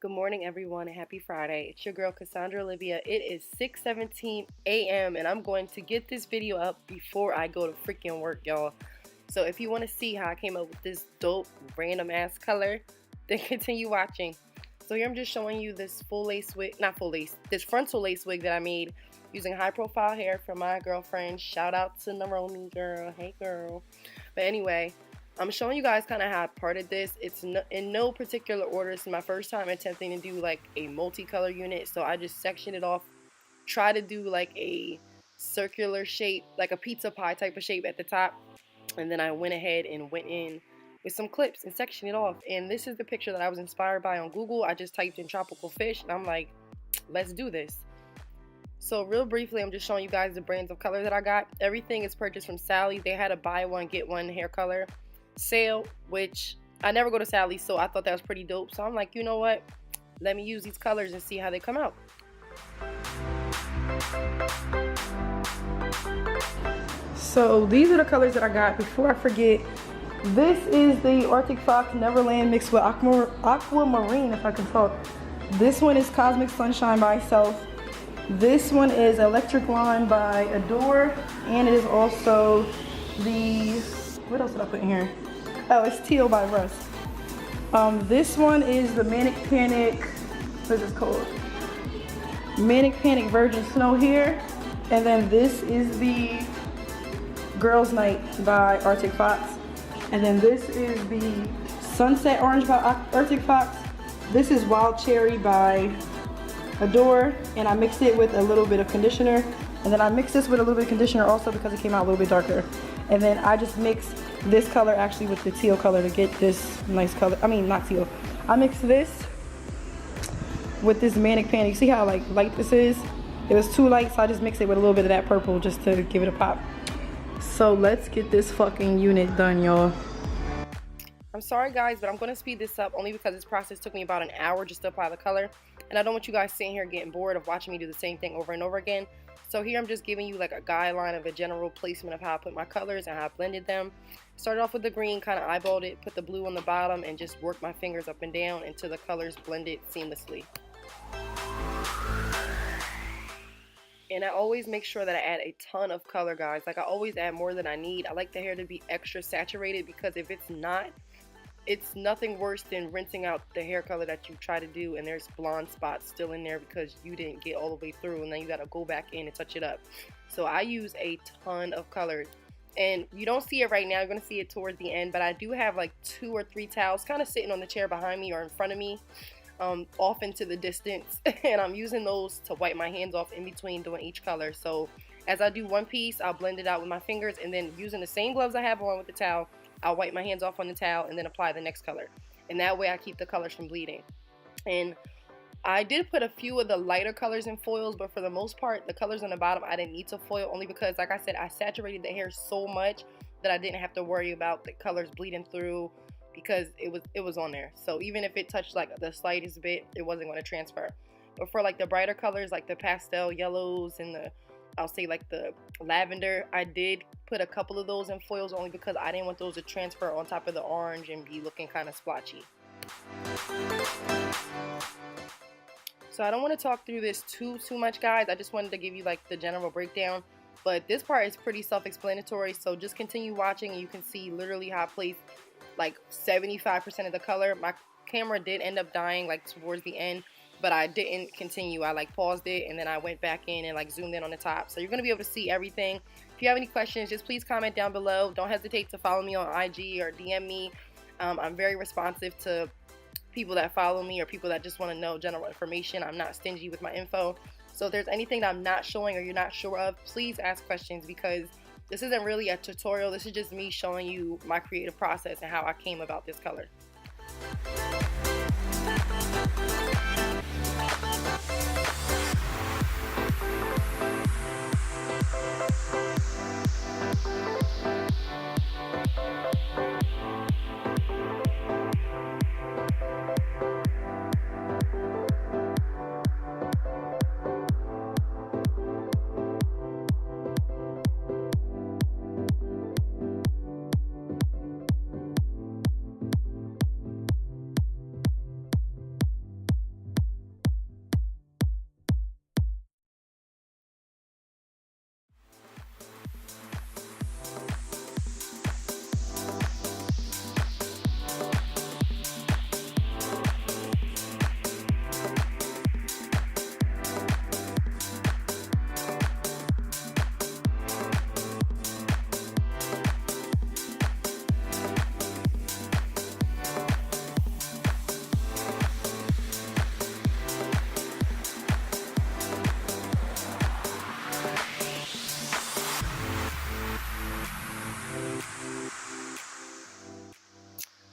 Good morning, everyone, and happy Friday. It's your girl, Cassandra Olivia. It is 6:17 a.m., and I'm going to get this video up before I go to freaking work, y'all. So if you want to see how I came up with this dope, random-ass color, then continue watching. So here I'm just showing you this full lace wig, not full lace, this frontal lace wig that I made using high-profile hair from my girlfriend. Shout out to Naromi, girl. Hey, girl. But anyway, I'm showing you guys kind of how I parted this. It's in no particular order. It's my first time attempting to do like a multicolor unit, so I just sectioned it off. Try to do like a circular shape, like a pizza pie type of shape at the top, and then I went ahead and went in with some clips and sectioned it off. And this is the picture that I was inspired by on Google. I just typed in tropical fish, and I'm like, let's do this. So real briefly, I'm just showing you guys the brands of color that I got. Everything is purchased from Sally. They had a buy one get one hair color sale, which I never go to Sally's, so I thought that was pretty dope. So I'm like, you know what, let me use these colors and see how they come out. So these are the colors that I got. Before I forget, this is the Arctic Fox Neverland mixed with aquamarine, if I can talk. This one is Cosmic Sunshine by itself. This one is Electric Line by Adore, and it is also the, what else did I put in here? Oh, it's Teal by Rusk. This one is the Manic Panic, what is this called? Manic Panic Virgin Snow here. And then this is the Girls Night by Arctic Fox. And then this is the Sunset Orange by Arctic Fox. This is Wild Cherry by Adore. And I mixed it with a little bit of conditioner. And then I mixed this with a little bit of conditioner also because it came out a little bit darker. And then I just mixed this color actually with the teal color to get this nice color. I mean, not teal. I mixed this with this Manic Panic. See how like light this is? It was too light, so I just mixed it with a little bit of that purple just to give it a pop. So let's get this fucking unit done, y'all. I'm sorry guys, but I'm going to speed this up only because this process took me about an hour just to apply the color. And I don't want you guys sitting here getting bored of watching me do the same thing over and over again. So here I'm just giving you like a guideline of a general placement of how I put my colors and how I blended them. Started off with the green, kind of eyeballed it, put the blue on the bottom, and just worked my fingers up and down until the colors blended seamlessly. And I always make sure that I add a ton of color, guys. Like I always add more than I need. I like the hair to be extra saturated because if it's not, it's nothing worse than rinsing out the hair color that you try to do and there's blonde spots still in there because you didn't get all the way through, and then you got to go back in and touch it up. So I use a ton of colors, and you don't see it right now. You're going to see it towards the end, but I do have like 2 or 3 towels kind of sitting on the chair behind me or in front of me, off into the distance, and I'm using those to wipe my hands off in between doing each color. So as I do one piece, I'll blend it out with my fingers, and then using the same gloves I have on with the towel, I'll wipe my hands off on the towel and then apply the next color. And that way I keep the colors from bleeding. And I did put a few of the lighter colors in foils, but for the most part, the colors on the bottom I didn't need to foil, only because, like I said, I saturated the hair so much that I didn't have to worry about the colors bleeding through because it was on there. So even if it touched like the slightest bit, it wasn't going to transfer. But for like the brighter colors, like the pastel yellows and the, I'll say like the lavender, I did put a couple of those in foils only because I didn't want those to transfer on top of the orange and be looking kind of splotchy. So I don't want to talk through this too much, guys. I just wanted to give you like the general breakdown, but this part is pretty self-explanatory, so just continue watching and you can see literally how I placed like 75% of the color. My camera did end up dying like towards the end, but I didn't continue. I like paused it and then I went back in and like zoomed in on the top. So you're going to be able to see everything. If you have any questions, just please comment down below. Don't hesitate to follow me on IG or DM me. I'm very responsive to people that follow me or people that just want to know general information. I'm not stingy with my info. So if there's anything that I'm not showing or you're not sure of, please ask questions because this isn't really a tutorial. This is just me showing you my creative process and how I came about this color.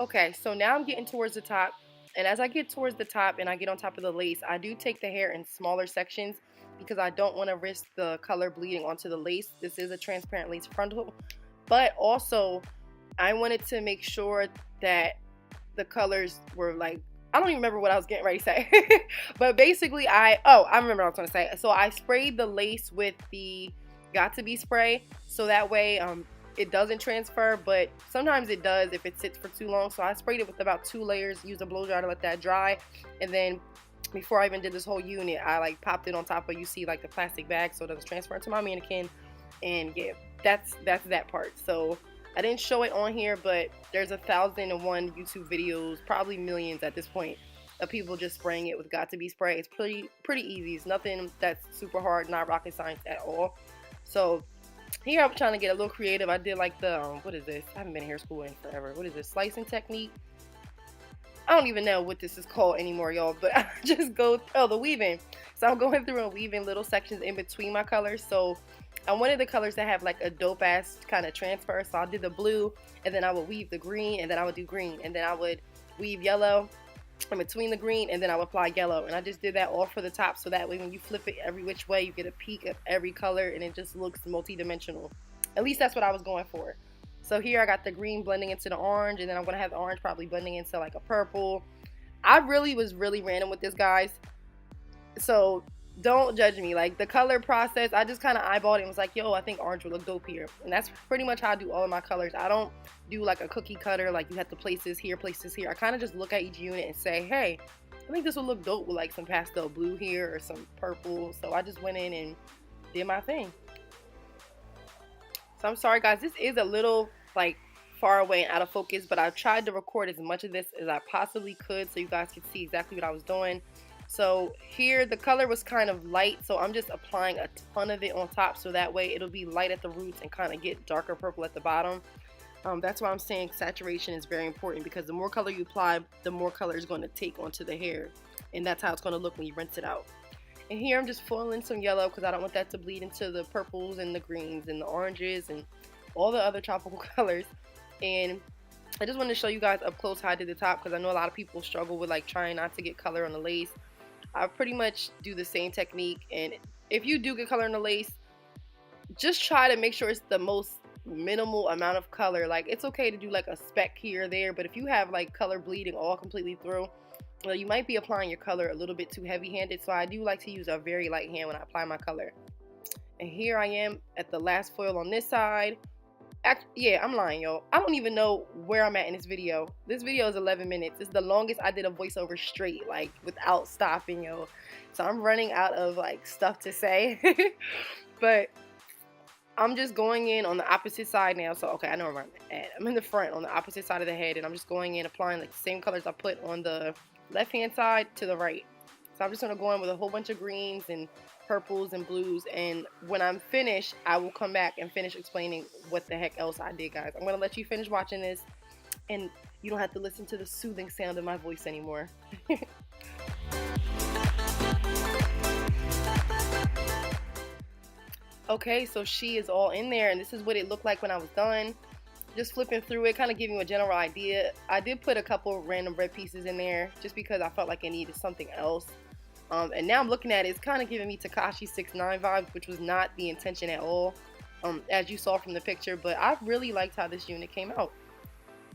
Okay, so now I'm getting towards the top, and as I get towards the top and I get on top of the lace, I do take the hair in smaller sections because I don't want to risk the color bleeding onto the lace. This is a transparent lace frontal, but also I wanted to make sure that the colors were like, I don't even remember what I was getting ready to say. But basically I remember what I was going to say. So I sprayed the lace with the Got To Be spray, so that way it doesn't transfer, but sometimes it does if it sits for too long. So I sprayed it with about 2 layers, used a blow dryer to let that dry, and then before I even did this whole unit, I like popped it on top of, you see, like the plastic bag so it doesn't transfer into my mannequin. And yeah, that's that part. So I didn't show it on here, but there's 1,001 YouTube videos, probably millions at this point, of people just spraying it with Got To Be spray. It's pretty easy. It's nothing that's super hard, not rocket science at all. So here I'm trying to get a little creative. I did like the what is this? I haven't been in hair school in forever. What is this? Slicing technique? I don't even know what this is called anymore, y'all, but I just go, the weaving. So I'm going through and weaving little sections in between my colors. So I wanted the colors to have like a dope ass kind of transfer. So I did the blue, and then I would weave the green, and then I would do green, and then I would weave yellow in between the green, and then I would apply yellow. And I just did that all for the top, so that way when you flip it every which way, you get a peek of every color, and it just looks multi-dimensional. At least that's what I was going for. So here I got the green blending into the orange, and then I'm going to have the orange probably blending into like a purple. I really was random with this, guys. So don't judge me. Like the color process, I just kind of eyeballed it and was like, yo, I think orange would look dope here. And that's pretty much how I do all of my colors. I don't do like a cookie cutter, like you have to place this here, place this here. I kind of just look at each unit and say, hey, I think this would look dope with like some pastel blue here or some purple. So I just went in and did my thing. So I'm sorry, guys, this is a little like far away and out of focus, but I tried to record as much of this as I possibly could so you guys could see exactly what I was doing. So here the color was kind of light, so I'm just applying a ton of it on top, so that way it'll be light at the roots and kind of get darker purple at the bottom. That's why I'm saying saturation is very important, because the more color you apply, the more color is going to take onto the hair, and that's how it's going to look when you rinse it out. And here I'm just foiling some yellow because I don't want that to bleed into the purples and the greens and the oranges and all the other tropical colors. And I just wanted to show you guys up close how I did the top, because I know a lot of people struggle with like trying not to get color on the lace. I pretty much do the same technique, and if you do get color in the lace, just try to make sure it's the most minimal amount of color. Like it's okay to do like a speck here or there, but if you have like color bleeding all completely through, well, you might be applying your color a little bit too heavy-handed. So I do like to use a very light hand when I apply my color. And here I am at the last foil on this side. Yeah, I'm lying, y'all. I don't even know where I'm at in this video. This video is 11 minutes. It's the longest I did a voiceover straight, like without stopping, yo. So I'm running out of like stuff to say. But I'm just going in on the opposite side now. So okay, I know where I'm at. I'm in the front on the opposite side of the head, and I'm just going in applying like the same colors I put on the left hand side to the right. So I'm just going to go in with a whole bunch of greens and purples and blues, and when I'm finished I will come back and finish explaining what the heck else I did, guys. I'm going to let you finish watching this, and you don't have to listen to the soothing sound of my voice anymore. Okay, so she is all in there, and this is what it looked like when I was done. Just flipping through it, kind of giving you a general idea. I did put a couple random red pieces in there just because I felt like I needed something else. And now I'm looking at it, it's kind of giving me Tekashi 6ix9ine vibes, which was not the intention at all, as you saw from the picture. But I really liked how this unit came out.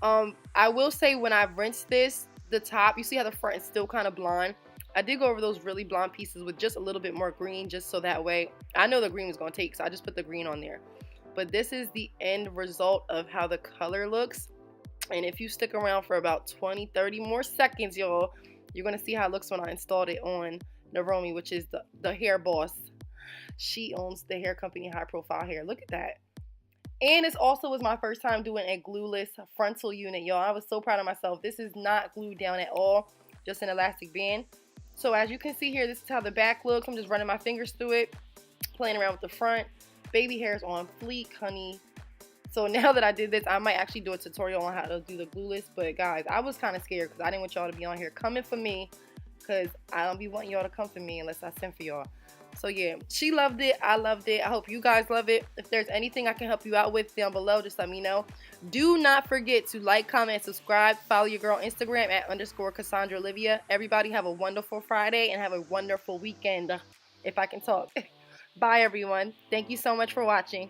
I will say when I rinsed this, the top, you see how the front is still kind of blonde. I did go over those really blonde pieces with just a little bit more green, just so that way, I know the green was going to take, so I just put the green on there. But this is the end result of how the color looks. And if you stick around for about 20-30 more seconds, y'all, you're going to see how it looks when I installed it on Naromi, which is the hair boss. She owns the hair company High Profile Hair. Look at that. And this also was my first time doing a glueless frontal unit, y'all. I was so proud of myself. This is not glued down at all, just an elastic band. So as you can see here, this is how the back looks. I'm just running my fingers through it, playing around with the front. Baby hair is on fleek, honey. So now that I did this, I might actually do a tutorial on how to do the glueless. But guys, I was kind of scared because I didn't want y'all to be on here coming for me, because I don't be wanting y'all to come for me unless I send for y'all. So yeah, she loved it. I loved it. I hope you guys love it. If there's anything I can help you out with down below, just let me know. Do not forget to like, comment, subscribe. Follow your girl on Instagram at _Cassandra Olivia. Everybody have a wonderful Friday and have a wonderful weekend, if I can talk. Bye, everyone. Thank you so much for watching.